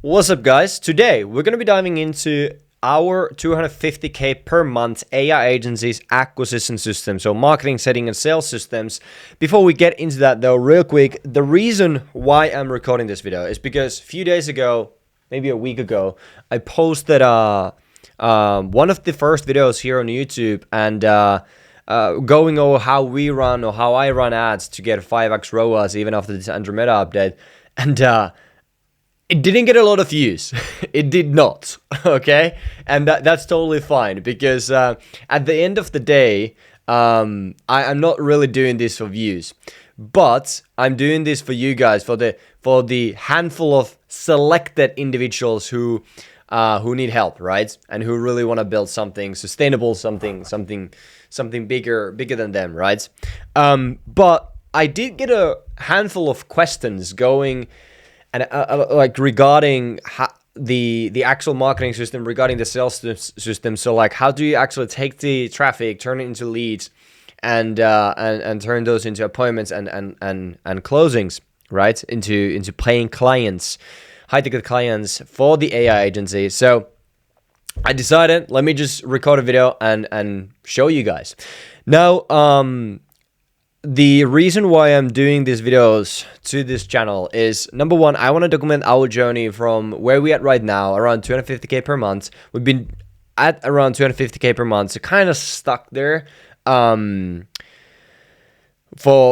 What's up, guys? Today we're going to be diving into our 250k per month AI agencies acquisition system, so marketing, setting, and sales systems. Before we get into that though, real quick, the reason why I'm recording this video is because a few days ago, maybe a week ago, I posted one of the first videos here on YouTube and going over how we run or how I run ads to get 5x ROAS even after this Andromeda update, and it didn't get a lot of views. It did not, okay? And that's totally fine because at the end of the day, I'm not really doing this for views, but I'm doing this for you guys, for the handful of selected individuals who need help, right? And who really want to build something sustainable, something bigger than them, right? But I did get a handful of questions going. And like regarding the actual marketing system, regarding the sales system. So like, how do you actually take the traffic, turn it into leads, and turn those into appointments and closings, right? Into paying clients, high ticket clients for the AI agency. So I decided, let me just record a video and show you guys. Now, the reason why I'm doing these videos to this channel is, number one, I want to document our journey from where we at right now, around 250k per month. We've been at around 250k per month, so kind of stuck there. For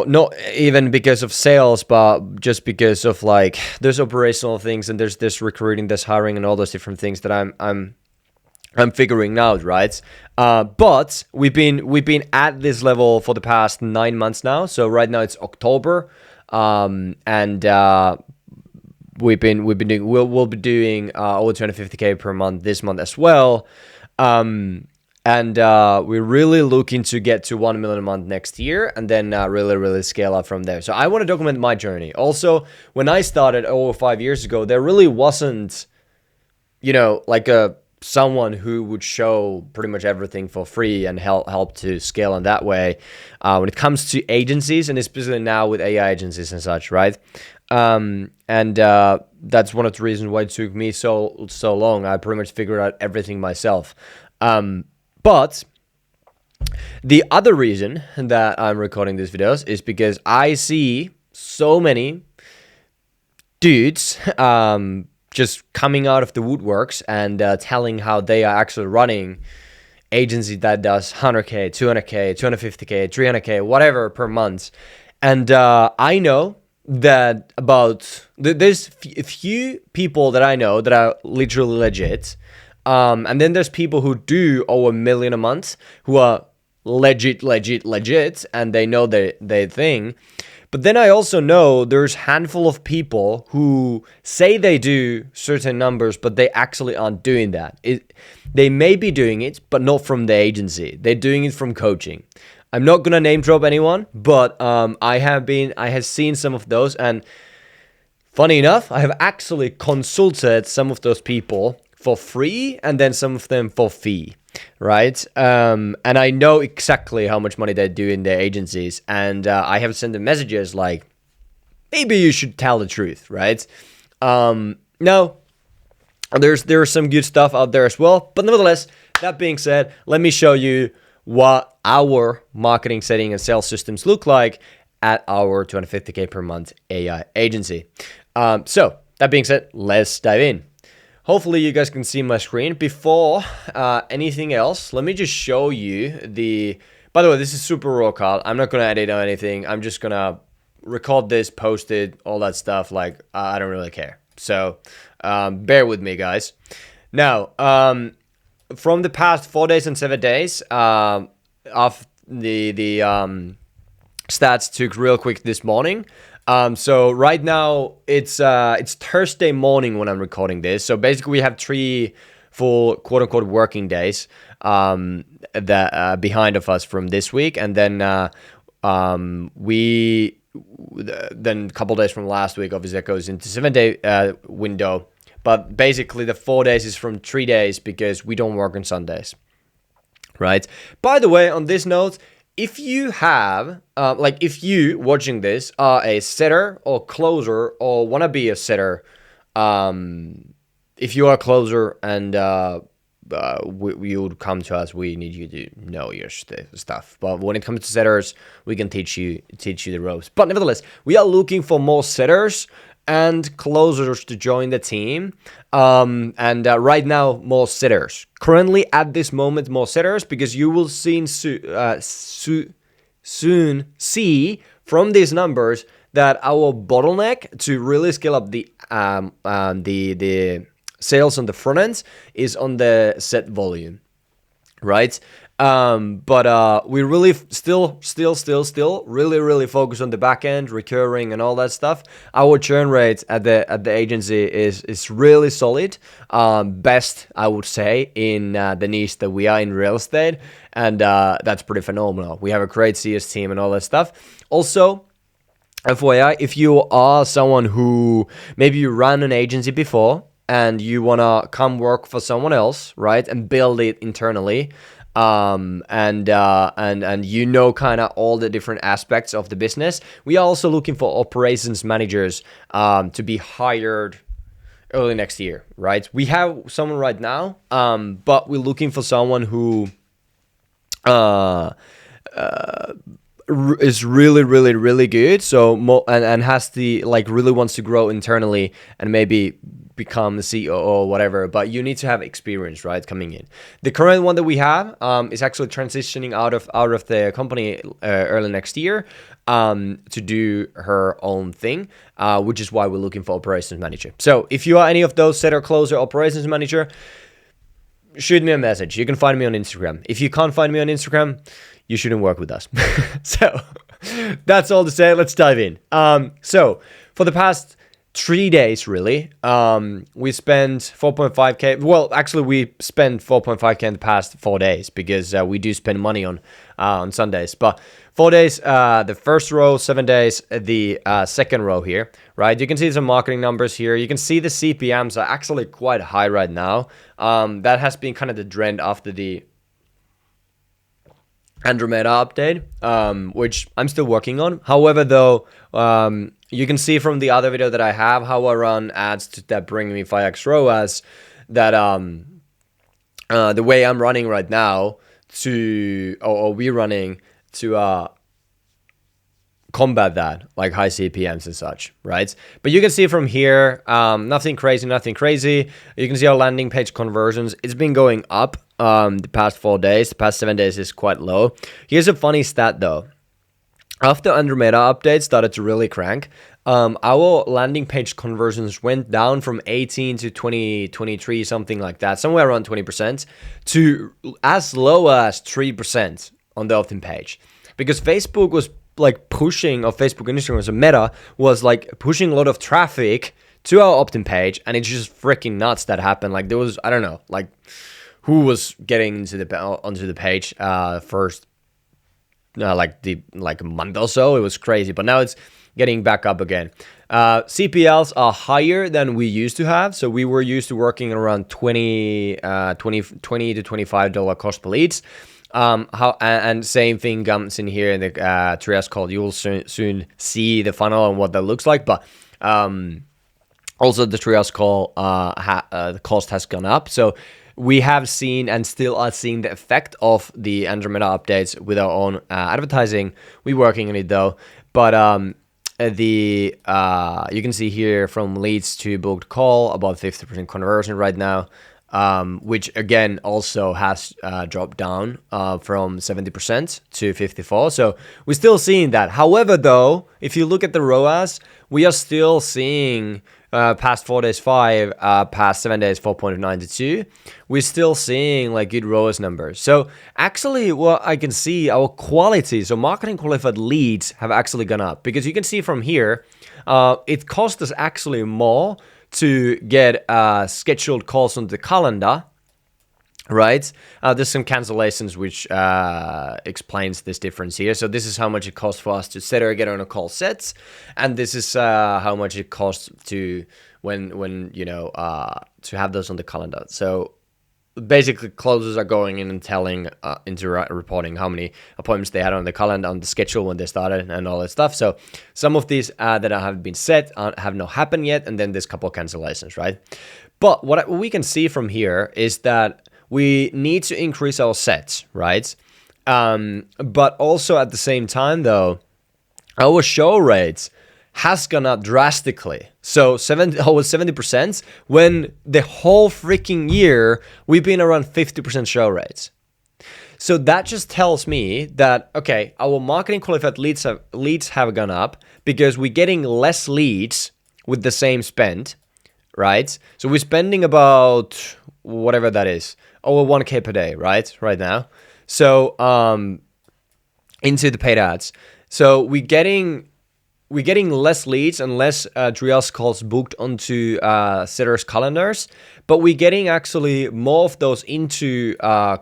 not even because of sales, but just because of like, there's operational things and there's this recruiting, there's hiring and all those different things that I'm figuring out, right? But we've been at this level for the past 9 months now. So right now it's October, and we'll be doing over 250k per month this month as well. And we're really looking to get to 1 million a month next year, and then really scale up from there. So I want to document my journey. Also, when I started over 5 years ago, there really wasn't, like someone who would show pretty much everything for free and help to scale in that way when it comes to agencies, and especially now with AI agencies and such, right? And that's one of the reasons why it took me so long. I pretty much figured out everything myself. But the other reason that I'm recording these videos is because I see so many dudes just coming out of the woodworks and telling how they are actually running agency that does 100k, 200k, 250k, 300k, whatever per month. And I know that there's a few people that I know that are literally legit. And then there's people who do over 1 million a month who are legit, and they know their thing. But then I also know there's a handful of people who say they do certain numbers, but they actually aren't doing that. They may be doing it, but not from the agency. They're doing it from coaching. I'm not gonna name drop anyone, but I have seen some of those, and funny enough, I have actually consulted some of those people for free, and then some of them for fee. Right, and I know exactly how much money they do in their agencies, and I have sent them messages like, maybe you should tell the truth, right? No, there's some good stuff out there as well, but nevertheless, that being said, let me show you what our marketing, setting, and sales systems look like at our 250k per month AI agency. So that being said, let's dive in. Hopefully you guys can see my screen. Before anything else, let me just show you by the way, this is super raw, Carl. I'm not gonna edit or anything. I'm just gonna record this, post it, all that stuff. Like, I don't really care. So bear with me, guys. Now, from the past 4 days and 7 days, of the stats took real quick this morning. So right now it's Thursday morning when I'm recording this. So basically we have 3 full quote unquote working days that behind of us from this week, and then then a couple days from last week. Obviously that goes into 7-day window, but basically the 4 days is from 3 days because we don't work on Sundays, right? By the way, on this note, if you have, if you watching this are a setter or closer or want to be a setter, if you are a closer and you would come to us, we need you to know your stuff. But when it comes to setters, we can teach you the ropes. But nevertheless, we are looking for more setters and closers to join the team. And right now, more setters. Currently, at this moment, more setters, because you will soon see from these numbers that our bottleneck to really scale up the sales on the front end is on the set volume, right? But we really still really focus on the back end, recurring and all that stuff. Our churn rate at the agency is really solid, best I would say in the niche that we are in, real estate, and that's pretty phenomenal. We have a great CS team and all that stuff. Also, FYI, if you are someone who maybe you ran an agency before and you want to come work for someone else, right, and build it internally, and you know kind of all the different aspects of the business, we are also looking for operations managers to be hired early next year, right? We have someone right now, but we're looking for someone who is really good, so and has the really wants to grow internally and maybe become the CEO or whatever, but you need to have experience, right, coming in. The current one that we have is actually transitioning out of the company early next year to do her own thing, which is why we're looking for operations manager. So if you are any of those setter, closer, operations manager, shoot me a message. You can find me on Instagram. If you can't find me on Instagram, you shouldn't work with us. So that's all to say. Let's dive in. So for the past 3 days, really, we spent 4.5k. Well, actually, we spent 4.5k in the past 4 days, because we do spend money on Sundays. But 4 days, the first row, 7 days, the second row here, right? You can see some marketing numbers here. You can see the CPMs are actually quite high right now. That has been kind of the trend after the Andromeda update, which I'm still working on. However, though, you can see from the other video that I have how I run ads that bring me 5x ROAS, that the way I'm running right now or we're running to combat that, like high CPMs and such, right? But you can see from here, nothing crazy. You can see our landing page conversions. It's been going up the past 4 days. The past 7 days is quite low. Here's a funny stat though. After Andromeda update started to really crank, our landing page conversions went down from 18 to 20, 23, something like that, somewhere around 20%, to as low as 3% on the opt-in page. Because Facebook was pushing, or Facebook and Instagram as a Meta was pushing a lot of traffic to our opt-in page, and it's just freaking nuts that happened. There was, I don't know, who was getting onto the page first, a month or so. It was crazy, but now it's getting back up again. CPLs are higher than we used to have, so we were used to working around $20 to $25 cost per leads. And same thing comes in here in the triage call. You will soon see the funnel and what that looks like, but also the triage call the cost has gone up. So we have seen and still are seeing the effect of the Andromeda updates with our own advertising. We're working on it though, but you can see here from leads to booked call, about 50% conversion right now. Which again also has dropped down from 70% to 54%. So we're still seeing that. However, though, if you look at the ROAS, we are still seeing past 4 days 5, past 7 days 4.92. We're still seeing good ROAS numbers. So actually, what I can see, our quality, so marketing qualified leads have actually gone up, because you can see from here, it cost us actually more to get scheduled calls on the calendar, right? There's some cancellations, which explains this difference here. So this is how much it costs for us to set or get on a call sets, and this is how much it costs to when to have those on the calendar. So basically closers are going in and telling reporting how many appointments they had on the calendar, on the schedule when they started, and all that stuff. So some of these that have been set have not happened yet, and then there's a couple of cancellations, right? But what we can see from here is that we need to increase our sets, right? But also at the same time, though, our show rates has gone up drastically. So over 70%, when the whole freaking year we've been around 50% show rates. So that just tells me that, okay, our marketing qualified leads have gone up because we're getting less leads with the same spend, right? So we're spending about whatever that is, over 1K per day, right now. So into the paid ads. So we're getting less leads and less triage calls booked onto setters' calendars, but we're getting actually more of those into a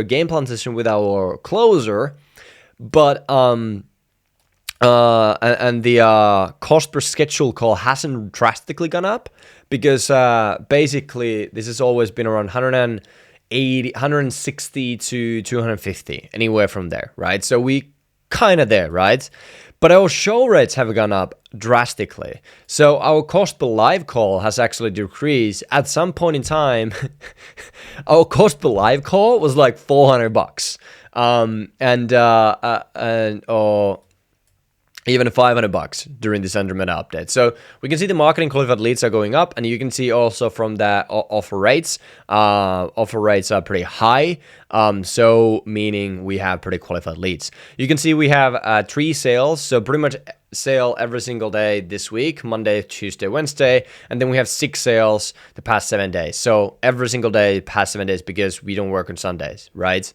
game plan session with our closer. But and the cost per schedule call hasn't drastically gone up because basically this has always been around 160 to 250, anywhere from there, right? So we kind of there, right? But our show rates have gone up drastically. So our cost per live call has actually decreased. At some point in time, our cost per live call was like $400, or even $500 during the sentiment update. So we can see the marketing qualified leads are going up, and you can see also from the offer rates. Offer rates are pretty high, so meaning we have pretty qualified leads. You can see we have 3 sales, so pretty much sale every single day this week, Monday, Tuesday, Wednesday, and then we have 6 sales the past 7 days. So every single day past 7 days because we don't work on Sundays, right?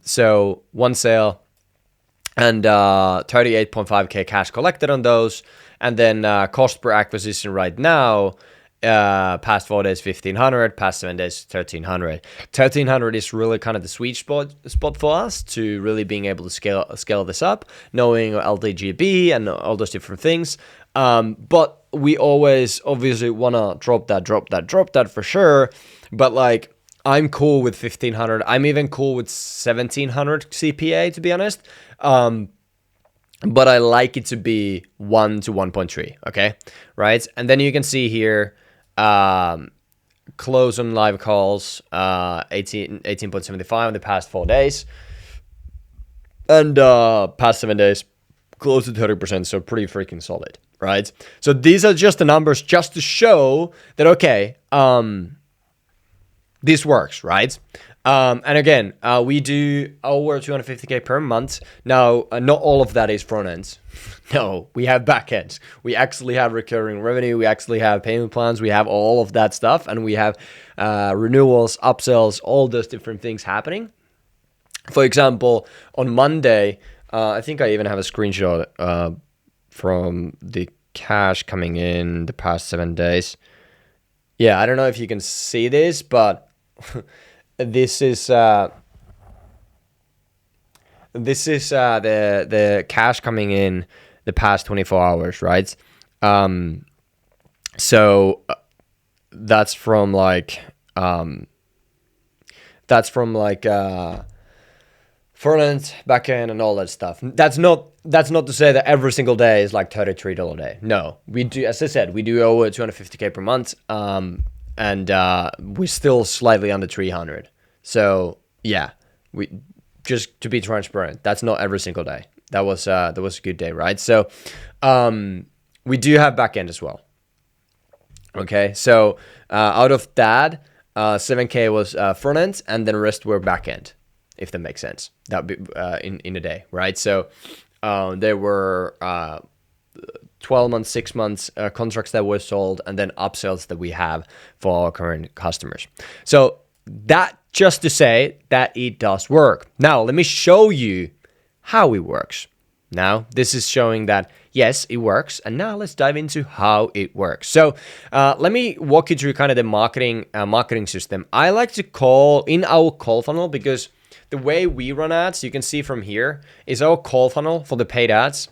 So 1 sale, and 38.5k cash collected on those, and then cost per acquisition right now, past 4 days 1500, past 7 days 1300. 1300 is really kind of the sweet spot for us to really being able to scale this up, knowing LTGB and all those different things. But we always obviously want to drop that for sure. But like, I'm cool with 1500. I'm even cool with 1700 CPA, to be honest. But I like it to be 1 to 1.3, okay? Right? And then you can see here, close on live calls, 18.75 in the past 4 days. And past 7 days, close to 30%, so pretty freaking solid, right? So these are just the numbers just to show that, okay, this works, right? And again, we do over 250k per month. Now, not all of that is front ends. No, we have back ends. We actually have recurring revenue. We actually have payment plans. We have all of that stuff. And we have renewals, upsells, all those different things happening. For example, on Monday, I think I even have a screenshot from the cash coming in the past 7 days. Yeah, I don't know if you can see this, but this is the cash coming in the past 24 hours, right? So that's from like front end, back end, and all that stuff. That's not to say that every single day is like $33 a day. No, we do, as I said, we do over 250k per month. And we're still slightly under 300. So yeah, we just to be transparent, that's not every single day. That was a good day, right? So we do have back end as well. Okay, so out of that, 7k was front end, and then the rest were back end, if that makes sense. That be in a day, right? So there were 12 months, 6 months contracts that were sold, and then upsells that we have for our current customers. So that just to say that it does work. Now, let me show you how it works. Now, this is showing that, yes, it works. And now let's dive into how it works. So let me walk you through kind of the marketing system. I like to call in our call funnel, because the way we run ads, you can see from here, is our call funnel for the paid ads.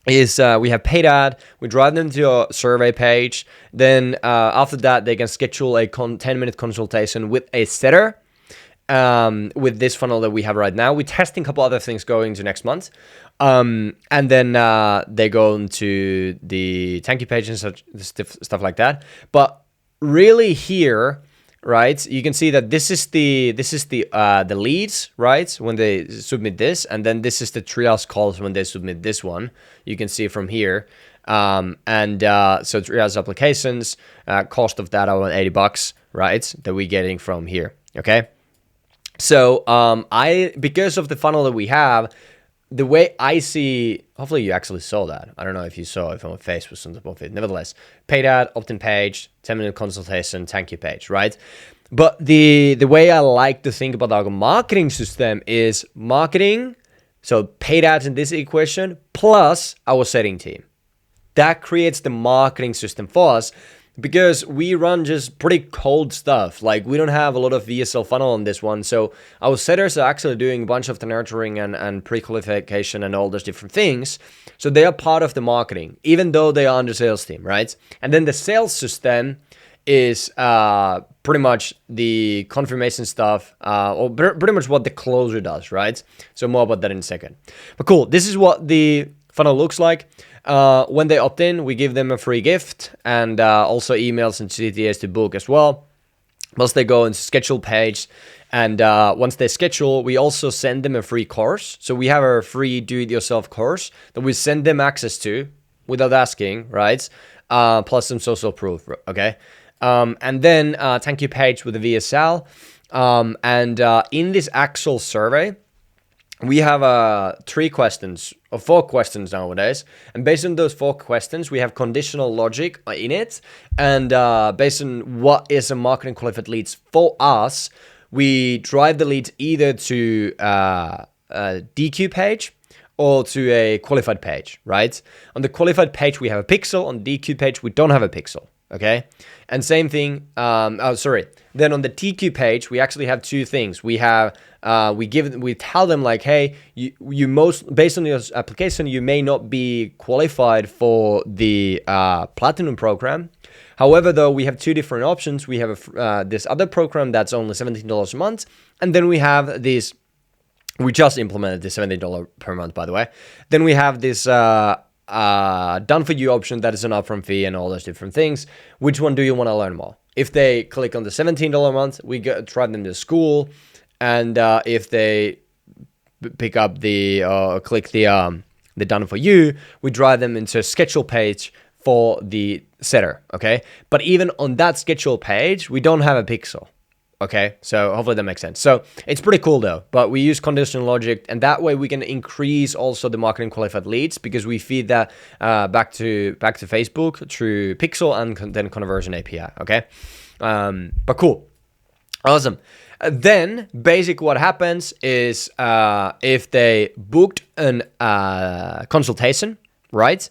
is we have paid ad, we drive them to a survey page, then after that they can schedule a 10-minute consultation with a setter. With this funnel that we have right now, we're testing a couple other things going into next month, and then they go into the thank you page and such stuff like that. But really here, right, you can see that this is the leads, right, when they submit this, and then this is the triage calls when they submit this one. You can see from here, so triage applications, cost of that around $80, right, that we're getting from here. Okay. So because of the funnel that we have, the way I see, hopefully you actually saw that. I don't know if you saw it, if my face was on top of it. Nevertheless, paid ad, opt-in page, 10-minute consultation, thank you page, right? But the way I like to think about our marketing system is marketing, so paid ads in this equation, plus our setting team. That creates the marketing system for us, because we run just pretty cold stuff. Like, we don't have a lot of VSL funnel on this one. So our setters are actually doing a bunch of the nurturing and pre-qualification and all those different things. So they are part of the marketing, even though they are on the sales team, right? And then the sales system is pretty much the confirmation stuff, or pretty much what the closer does, right? So more about that in a second. But cool, this is what the funnel looks like. When they opt in, we give them a free gift, and also emails and CTAs to book as well. Once they go into schedule page, and once they schedule, we also send them a free course. So we have a free do-it-yourself course that we send them access to without asking, right? Plus some social proof, okay? And then thank you page with the VSL. And in this actual survey, we have 3 questions or 4 questions nowadays, and based on those 4 questions, we have conditional logic in it, and based on what is a marketing qualified leads for us, we drive the leads either to a DQ page or to a qualified page, right? On the qualified page, we have a pixel. On the DQ page, we don't have a pixel. Okay, and same thing. Then on the TQ page, we actually have 2 things. We have we tell them like, hey, you most based on your application, you may not be qualified for the platinum program. However, though, we have 2 different options. We have this other program that's only $17 a month, and then we have this. We just implemented the $17 per month, by the way. Then we have this done for you option that is an upfront fee and all those different things. Which one do you want to learn more? If they click on the $17 a month, we drive them to school, and if they pick up the click the done for you, we drive them into a schedule page for the setter. Okay, but even on that schedule page, we don't have a pixel. Okay, so hopefully that makes sense. So it's pretty cool though, but we use conditional logic, and that way we can increase also the marketing qualified leads, because we feed that back to Facebook through Pixel and then conversion API. Okay, but cool, awesome. Then basic what happens is if they booked an consultation, right,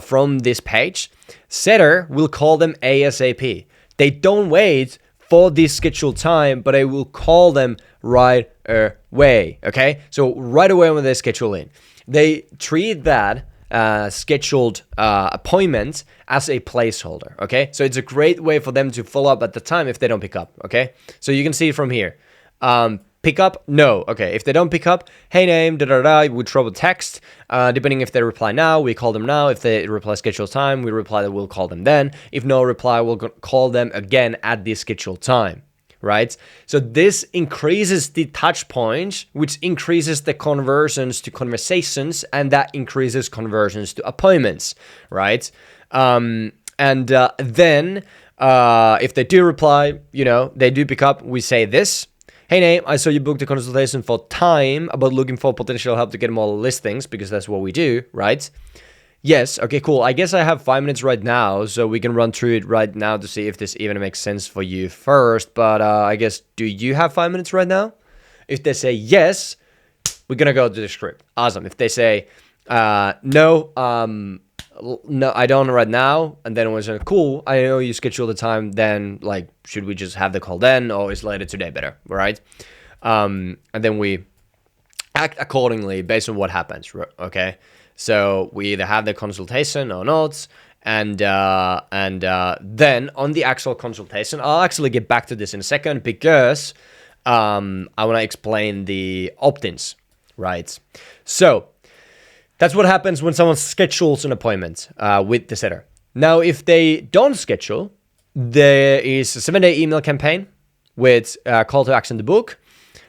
from this page, setter will call them ASAP. They don't wait for this scheduled time, but I will call them right away. Okay, so right away when they schedule in, they treat that scheduled appointment as a placeholder. Okay, so it's a great way for them to follow up at the time if they don't pick up. Okay, so you can see from here, pick up, no. Okay, if they don't pick up, hey name, we throw a text. Depending if they reply now, we call them now. If they reply scheduled time, we reply that we'll call them then. If no reply, we'll call them again at the scheduled time, right? So this increases the touch points, which increases the conversions to conversations, and that increases conversions to appointments, right? Then if they do reply, they do pick up, we say this. Hey name, I saw you booked a consultation for time about looking for potential help to get more listings, because that's what we do, right? Yes, okay, cool. I guess I have 5 minutes right now, so we can run through it right now to see if this even makes sense for you first. But I guess, do you have 5 minutes right now? If they say yes, we're gonna go to the script. Awesome. If they say no, I don't right now, and then it was cool, I know you scheduled the time, then like, should we just have the call then, or is later today better, right? And then we act accordingly based on what happens, okay? So we either have the consultation or not. And then on the actual consultation, I'll actually get back to this in a second because I want to explain the opt-ins, right? So that's what happens when someone schedules an appointment with the setter. Now, if they don't schedule, there is a 7-day email campaign with a call to action to book.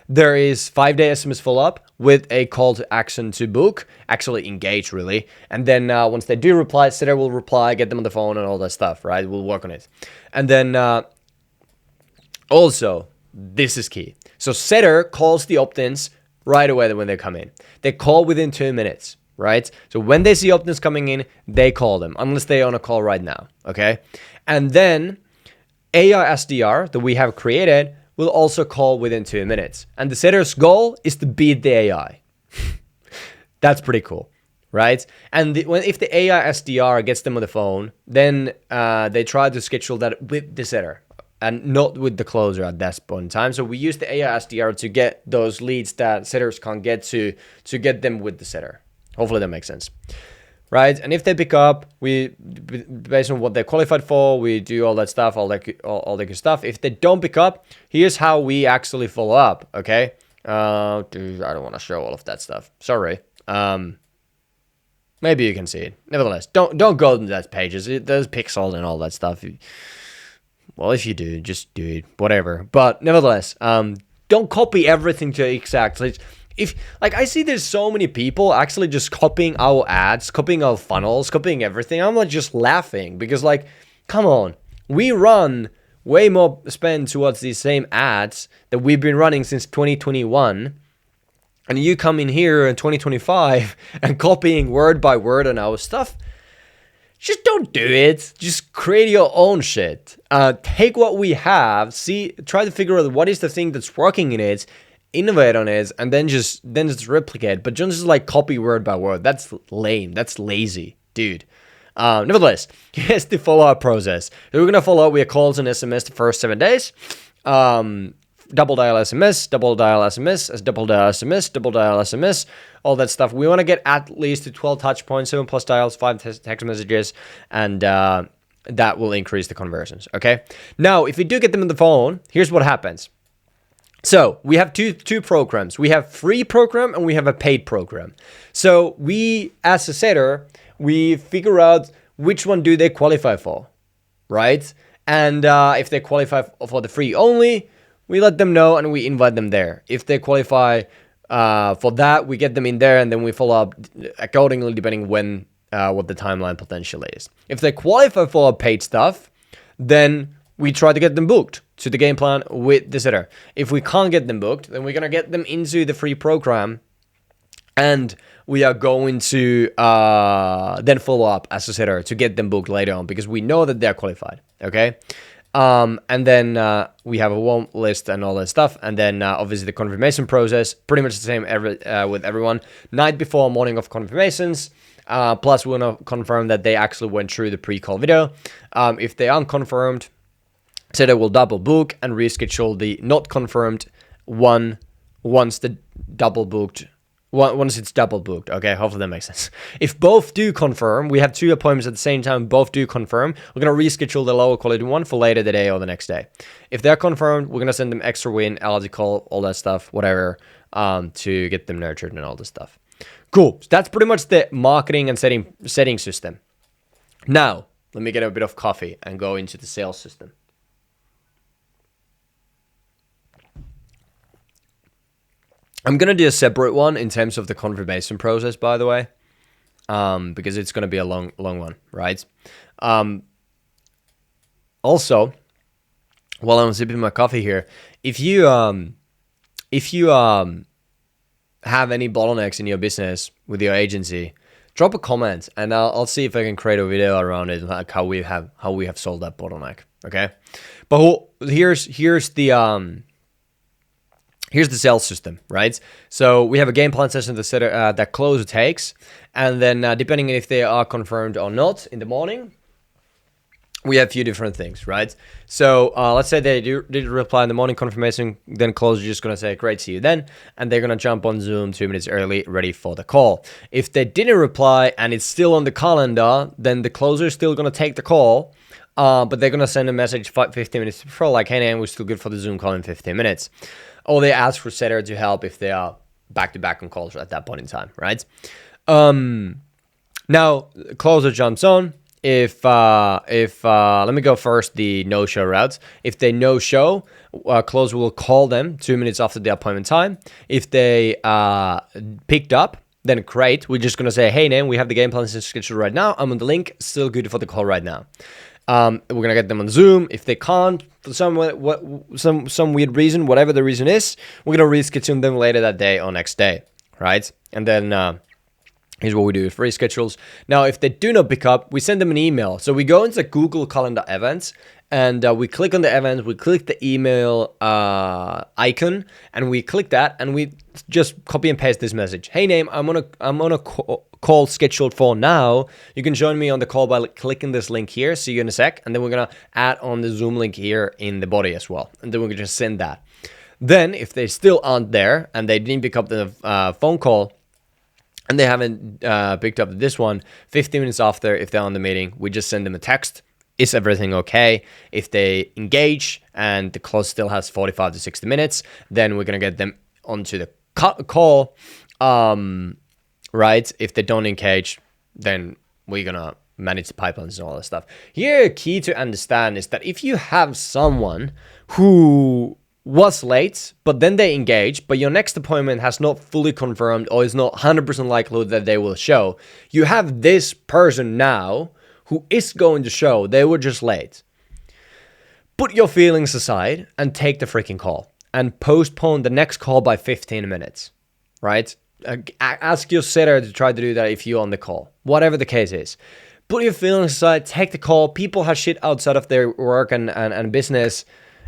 There is 5-day SMS follow-up with a call to action to book, actually engage really. And then once they do reply, setter will reply, get them on the phone and all that stuff, right? We'll work on it. And then also, this is key. So setter calls the opt-ins right away when they come in. They call within 2 minutes, right? So when they see opt-ins coming in, they call them, unless they're on a call right now, okay? And then AI SDR that we have created will also call within 2 minutes. And the setter's goal is to beat the AI. That's pretty cool, right? And if the AI SDR gets them on the phone, then they try to schedule that with the setter and not with the closer at that point in time. So we use the AI SDR to get those leads that setters can't get to get them with the setter. Hopefully that makes sense. Right, and if they pick up, we based on what they're qualified for, we do all that stuff, all the good stuff. If they don't pick up, here's how we actually follow up. Okay, dude, I don't want to show all of that stuff. Sorry. Maybe you can see it. Nevertheless, don't go to that pages. There's pixels and all that stuff. Well, if you do, just do it. Whatever. But nevertheless, don't copy everything to exactly. If like I see there's so many people actually just copying our ads, copying our funnels, copying everything. I'm like just laughing because like, come on, we run way more spend towards these same ads that we've been running since 2021. And you come in here in 2025 and copying word by word on our stuff. Just don't do it. Just create your own shit. Take what we have, try to figure out what is the thing that's working in it, innovate on it, and then just replicate. But don't just like copy word by word. That's lame. That's lazy, dude. Nevertheless, here's the follow-up process. We're gonna follow up with calls and SMS the first 7 days. Double dial SMS, double dial SMS, double dial SMS, double dial SMS, all that stuff. We want to get at least to 12 touch points, 7 plus dials, 5 text messages, and that will increase the conversions. Okay. Now, if we do get them on the phone, here's what happens. So we have two programs. We have free program and we have a paid program. So we, as a setter, we figure out which one do they qualify for, right? And if they qualify for the free only, we let them know and we invite them there. If they qualify for that, we get them in there and then we follow up accordingly depending when what the timeline potential is. If they qualify for paid stuff, then we try to get them booked to the game plan with the setter. If we can't get them booked, then we're going to get them into the free program and we are going to then follow up as a setter to get them booked later on because we know that they're qualified, okay? And then we have a warm list and all that stuff. And then obviously the confirmation process, pretty much the same with everyone. Night before, morning of confirmations. Plus we want to confirm that they actually went through the pre-call video. If they aren't confirmed, setter will double book and reschedule the not confirmed one once the double booked. Once it's double booked, okay? Hopefully that makes sense. If both do confirm, we have 2 appointments at the same time, both do confirm, we're going to reschedule the lower quality one for later today or the next day. If they're confirmed, we're going to send them extra win, allergy call, all that stuff, whatever, to get them nurtured and all this stuff. Cool. So that's pretty much the marketing and setting system. Now, let me get a bit of coffee and go into the sales system. I'm going to do a separate one in terms of the confirmation process, by the way, because it's going to be a long one, right? Also, while I'm sipping my coffee here, if you have any bottlenecks in your business with your agency, drop a comment and I'll see if I can create a video around it, like how we have solved that bottleneck. Okay, but here's the sales system, right? So we have a game plan session that closer takes, and then depending on if they are confirmed or not in the morning, we have a few different things, right? So let's say they did reply in the morning confirmation, then closer just gonna say, great, see you then, and they're gonna jump on Zoom 2 minutes early, ready for the call. If they didn't reply and it's still on the calendar, then the closer is still gonna take the call, but they're gonna send a message 15 minutes before, like, hey, man, we're still good for the Zoom call in 15 minutes. Or they ask for CTAs to help if they are back-to-back on calls at that point in time, right? Now, closer jumps on. If let me go first the no-show routes. If they no-show, closer will call them 2 minutes after the appointment time. If they picked up, then great. We're just gonna say, hey, Nan, we have the game plan scheduled right now. I'm on the link. Still good for the call right now. We're gonna get them on Zoom. If they can't, for some weird reason, whatever the reason is, we're gonna reschedule them later that day or next day, right? And then here's what we do with reschedules. Now, if they do not pick up, we send them an email. So we go into Google Calendar events, and we click on the events, we click the email icon, and we click that, and we just copy and paste this message. Hey, name, I'm on a call scheduled for now. You can join me on the call by clicking this link here. See you in a sec. And then we're gonna add on the Zoom link here in the body as well. And then we can just send that. Then, if they still aren't there and they didn't pick up the phone call, and they haven't picked up this one, 15 minutes after, if they're on the meeting, we just send them a text. Is everything okay? If they engage and the call still has 45 to 60 minutes, then we're going to get them onto the call, right? If they don't engage, then we're going to manage the pipelines and all that stuff. Here, key to understand is that if you have someone who was late, but then they engage, but your next appointment has not fully confirmed or is not 100% likelihood that they will show, you have this person now who is going to show. They were just late. Put your feelings aside and take the freaking call and postpone the next call by 15 minutes, right? Ask your sitter to try to do that if you're on the call, whatever the case is. Put your feelings aside, take the call. People have shit outside of their work and business.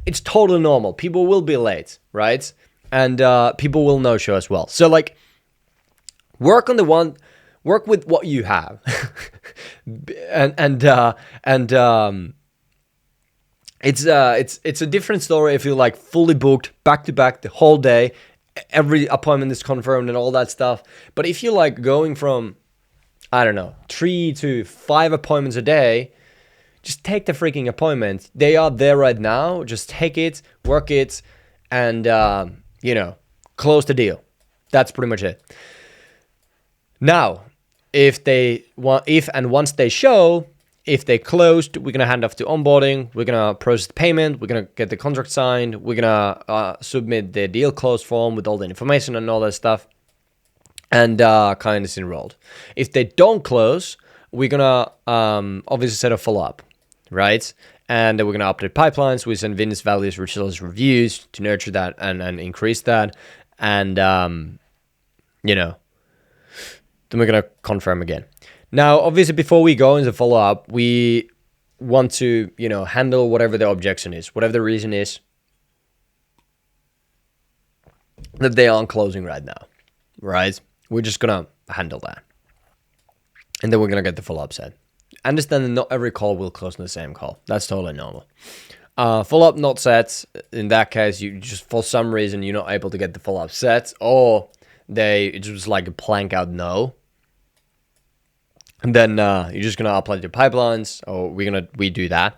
It's totally normal. People will be late, right? And people will no-show as well. So like, work with what you have, it's a different story if you're like fully booked back to back the whole day, every appointment is confirmed and all that stuff. But if you're like going from, I don't know, 3 to 5 appointments a day, just take the freaking appointment. They are there right now. Just take it, work it, and, close the deal. That's pretty much it. Now, once they show, if they closed, we're going to hand off to onboarding. We're going to process the payment. We're going to get the contract signed. We're going to submit the deal close form with all the information and all that stuff. And client is enrolled. If they don't close, we're going to obviously set a follow-up. Right? And we're going to update pipelines. We send business values, results, reviews to nurture that and increase that. And, then we're going to confirm again. Now, obviously, before we go into follow-up, we want to, handle whatever the objection is, whatever the reason is that they aren't closing right now, right? We're just going to handle that. And then we're going to get the follow-up set. Understand that not every call will close in the same call. That's totally normal. Follow-up not set. In that case, you just, for some reason, you're not able to get the follow-up set, or it's just like a plank out no. And then you're just going to upload your pipelines, or we do that.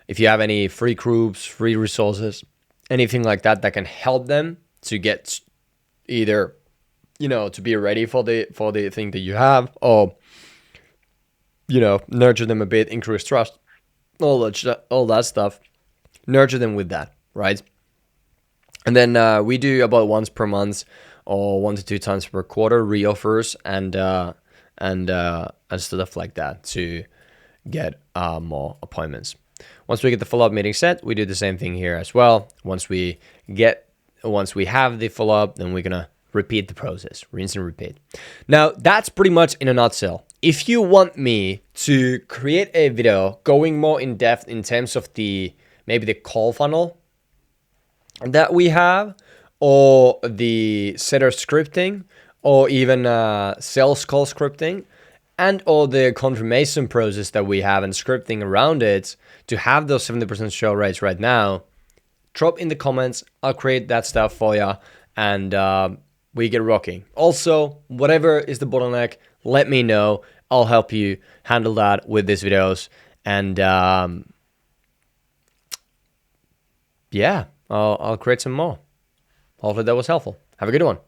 If you have any free groups, free resources, anything like that can help them to get either to be ready for the thing that you have, or nurture them a bit, increase trust, all that stuff. Nurture them with that, right? And then we do about once per month or 1 to 2 times per quarter re-offers and stuff like that to get more appointments. Once we get the follow-up meeting set, we do the same thing here as well. Once we have the follow-up, then we're gonna repeat the process, rinse and repeat. Now, that's pretty much in a nutshell. If you want me to create a video going more in depth in terms of maybe the call funnel that we have, or the setter scripting, or even sales call scripting, and all the confirmation process that we have and scripting around it to have those 70% show rates right now, drop in the comments. I'll create that stuff for you, and we get rocking. Also, whatever is the bottleneck, let me know. I'll help you handle that with these videos. And yeah, I'll create some more. Hopefully that was helpful. Have a good one.